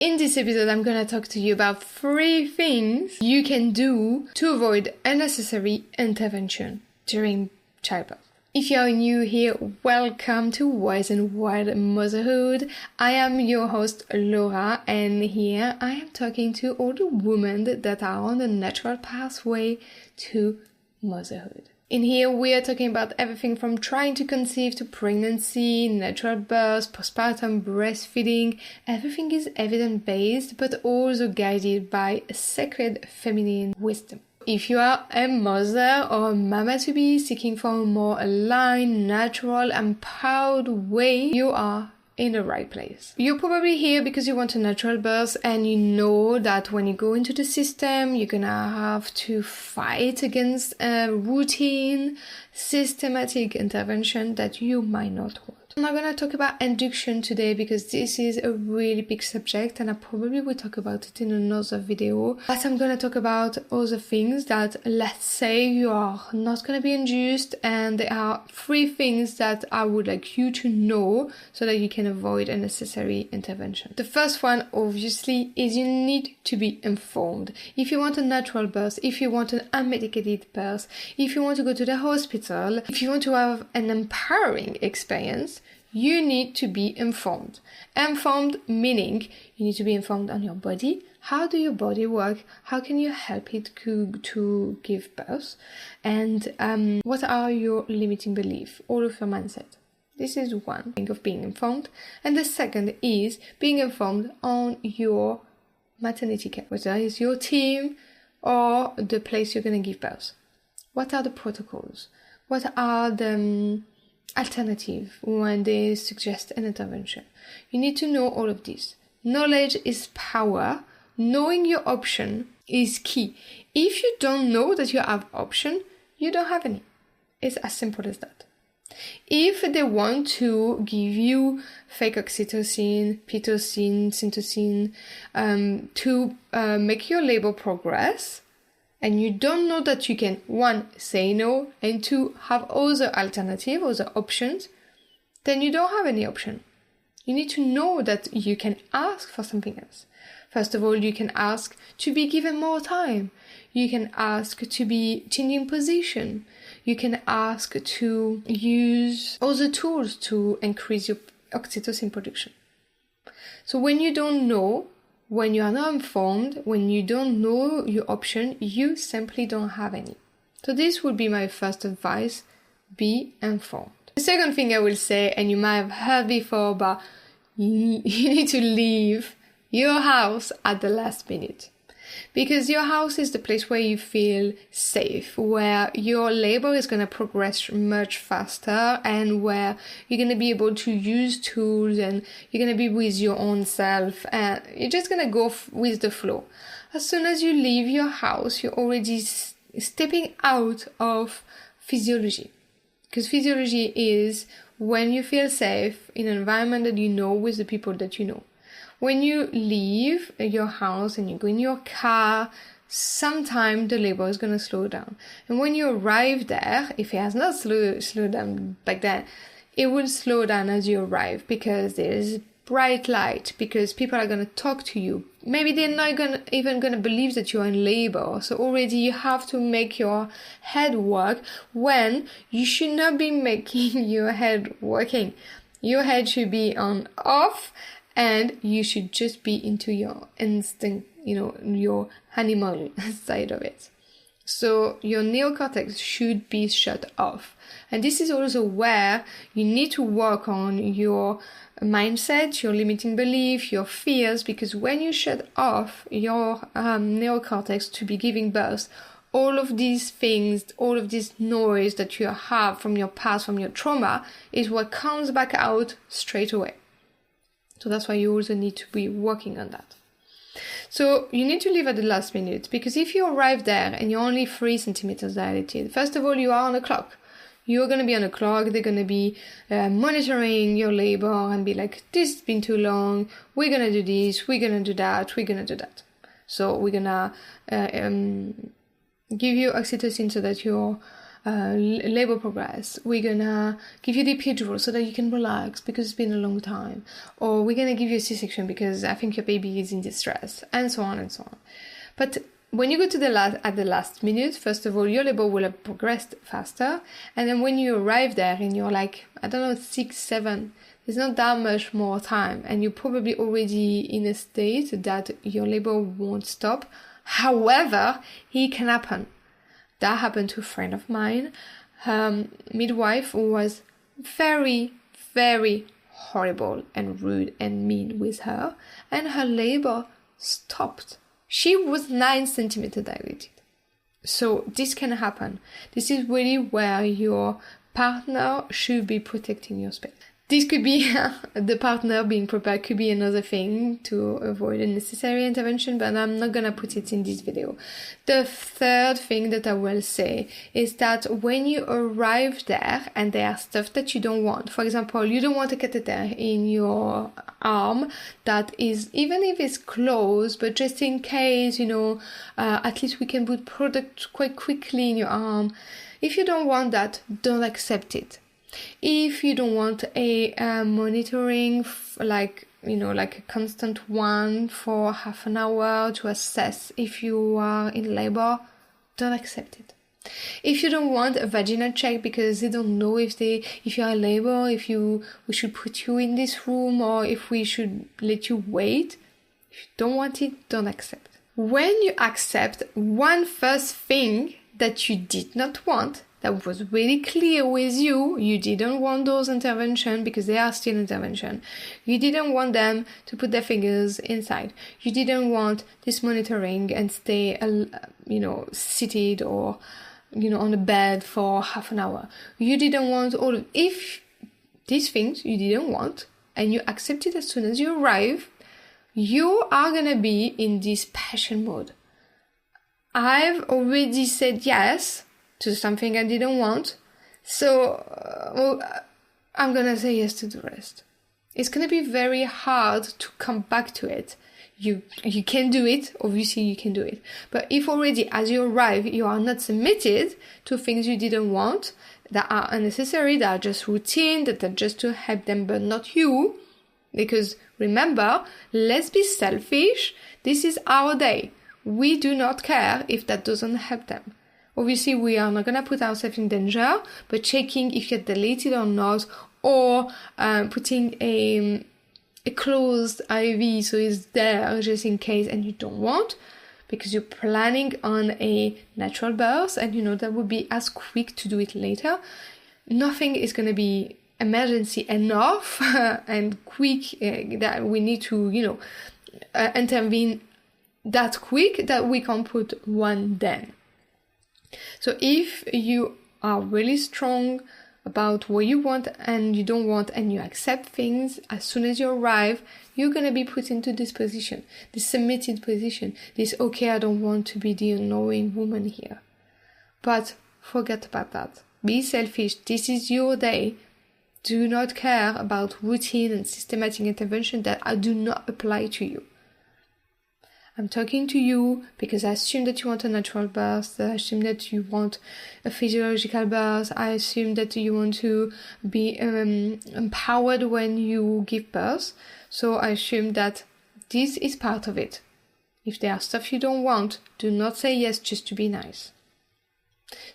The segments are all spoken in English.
In this episode, I'm gonna talk to you about 3 things you can do to avoid unnecessary intervention during childbirth. If you're new here, welcome to Wise and Wild Motherhood. I am your host, Laura, and here I am talking to all the women that are on the natural pathway to motherhood. In here, we are talking about everything from trying to conceive to pregnancy, natural birth, postpartum, breastfeeding. Everything is evidence-based, but also guided by a sacred feminine wisdom. If you are a mother or a mama-to-be seeking for a more aligned, natural, empowered way, you are in the right place. You're probably here because you want a natural birth and you know that when you go into the system, you're gonna have to fight against a routine, systematic intervention that you might not want. I'm not gonna talk about induction today because this is a really big subject and I probably will talk about it in another video. But I'm gonna talk about other things that, let's say you are not gonna be induced, and there are 3 things that I would like you to know so that you can avoid unnecessary intervention. The first one, obviously, is you need to be informed. If you want a natural birth, if you want an unmedicated birth, if you want to go to the hospital, if you want to have an empowering experience, you need to be informed. Informed meaning you need to be informed on your body. How do your body work? How can you help it to give birth? And what are your limiting beliefs? All of your mindset. This is one thing of being informed. And the second is being informed on your maternity care, whether it's your team or the place you're going to give birth. What are the protocols? What are the alternative when they suggest an intervention? You need to know all of this. Knowledge is power. Knowing your option is key. If you don't know that you have option, you don't have any. It's as simple as that. If they want to give you fake oxytocin, pitocin, syntocin to make your labor progress, and you don't know that you can, 1, say no, and 2, have other alternatives, other options, then you don't have any option. You need to know that you can ask for something else. First of all, you can ask to be given more time. You can ask to be changing position. You can ask to use other tools to increase your oxytocin production. So when you don't know, when you are not informed, when you don't know your option, you simply don't have any. So this would be my first advice, be informed. The second thing I will say, and you might have heard before, but you need to leave your house at the last minute. Because your house is the place where you feel safe, where your labor is going to progress much faster, and where you're going to be able to use tools, and you're going to be with your own self, and you're just going to go with the flow. As soon as you leave your house, you're already stepping out of physiology. Because physiology is when you feel safe in an environment that you know with the people that you know. When you leave your house and you go in your car, sometime the labor is going to slow down. And when you arrive there, if it has not slowed down back then, it will slow down as you arrive because there is bright light, because people are going to talk to you. Maybe they're not even going to believe that you're in labor. So already you have to make your head work when you should not be making your head working. Your head should be on off, and you should just be into your instinct, your animal side of it. So your neocortex should be shut off. And this is also where you need to work on your mindset, your limiting belief, your fears, because when you shut off your neocortex to be giving birth, all of these things, all of this noise that you have from your past, from your trauma, is what comes back out straight away. So that's why you also need to be working on that. So you need to leave at the last minute, because if you arrive there and you're only 3 centimeters dilated, first of all, you are on a clock. You're going to be on a clock. They're going to be monitoring your labor and be like, this has been too long. We're going to do this. We're going to do that. We're going to do that. So we're going to give you oxytocin so that your labor progress. We're gonna give you the epidural so that you can relax because it's been a long time. Or we're gonna give you a C-section because I think your baby is in distress, and so on and so on. But when you go to at the last minute, first of all, your labor will have progressed faster. And then when you arrive there and you're like, 6, 7, there's not that much more time. And you're probably already in a state that your labor won't stop. However, it can happen. That happened to a friend of mine. Her midwife was very, very horrible and rude and mean with her. And her labor stopped. She was 9 centimeters dilated. So this can happen. This is really where your partner should be protecting your space. This could be the partner being prepared, could be another thing to avoid unnecessary intervention, but I'm not gonna put it in this video. The third thing that I will say is that when you arrive there and there are stuff that you don't want, for example, you don't want a catheter in your arm that is, even if it's closed, but just in case, at least we can put product quite quickly in your arm. If you don't want that, don't accept it. If you don't want a monitoring, like a constant one for half an hour to assess if you are in labor, don't accept it. If you don't want a vaginal check because they don't know if you are in labor, we should put you in this room or if we should let you wait, if you don't want it, don't accept. When you accept one first thing that you did not want, that was really clear with you, you didn't want those interventions because they are still intervention. You didn't want them to put their fingers inside. You didn't want this monitoring and stay, seated or, on the bed for half an hour. You didn't want if these things you didn't want and you accept it as soon as you arrive, you are gonna be in this passion mode. I've already said yes to something I didn't want, so I'm gonna say yes to the rest. It's gonna be very hard to come back to it. You can do it, obviously you can do it. But if already as you arrive, you are not submitted to things you didn't want, that are unnecessary, that are just routine, that are just to help them but not you, because remember, let's be selfish, this is our day. We do not care if that doesn't help them. Obviously, we are not going to put ourselves in danger, but checking if you're dilated or not, or putting a closed IV so it's there just in case and you don't want, because you're planning on a natural birth and that would be as quick to do it later. Nothing is going to be emergency enough and quick that we need to, intervene that quick that we can put one then. So if you are really strong about what you want and you don't want and you accept things, as soon as you arrive, you're going to be put into this position, this submitted position, this, okay, I don't want to be the annoying woman here. But forget about that. Be selfish. This is your day. Do not care about routine and systematic intervention that do not apply to you. I'm talking to you because I assume that you want a natural birth. I assume that you want a physiological birth. I assume that you want to be empowered when you give birth. So I assume that this is part of it. If there are stuff you don't want, do not say yes just to be nice.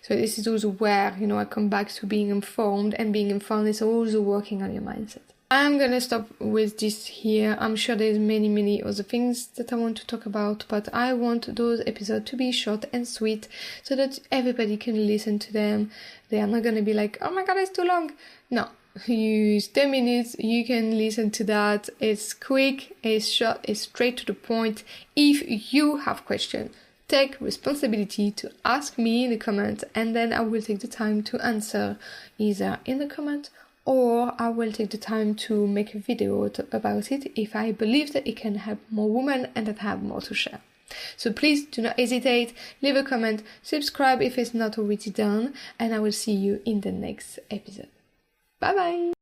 So this is also where, I come back to being informed, and being informed is also working on your mindset. I'm gonna stop with this here. I'm sure there's many other things that I want to talk about, but I want those episodes to be short and sweet so that everybody can listen to them. They are not gonna be like, oh my god, it's too long. No, use 10 minutes, you can listen to that. It's quick, it's short, it's straight to the point. If you have questions, take responsibility to ask me in the comments, and then I will take the time to answer either in the comment or I will take the time to make a video about it if I believe that it can help more women and that I have more to share. So please do not hesitate, leave a comment, subscribe if it's not already done, and I will see you in the next episode. Bye bye!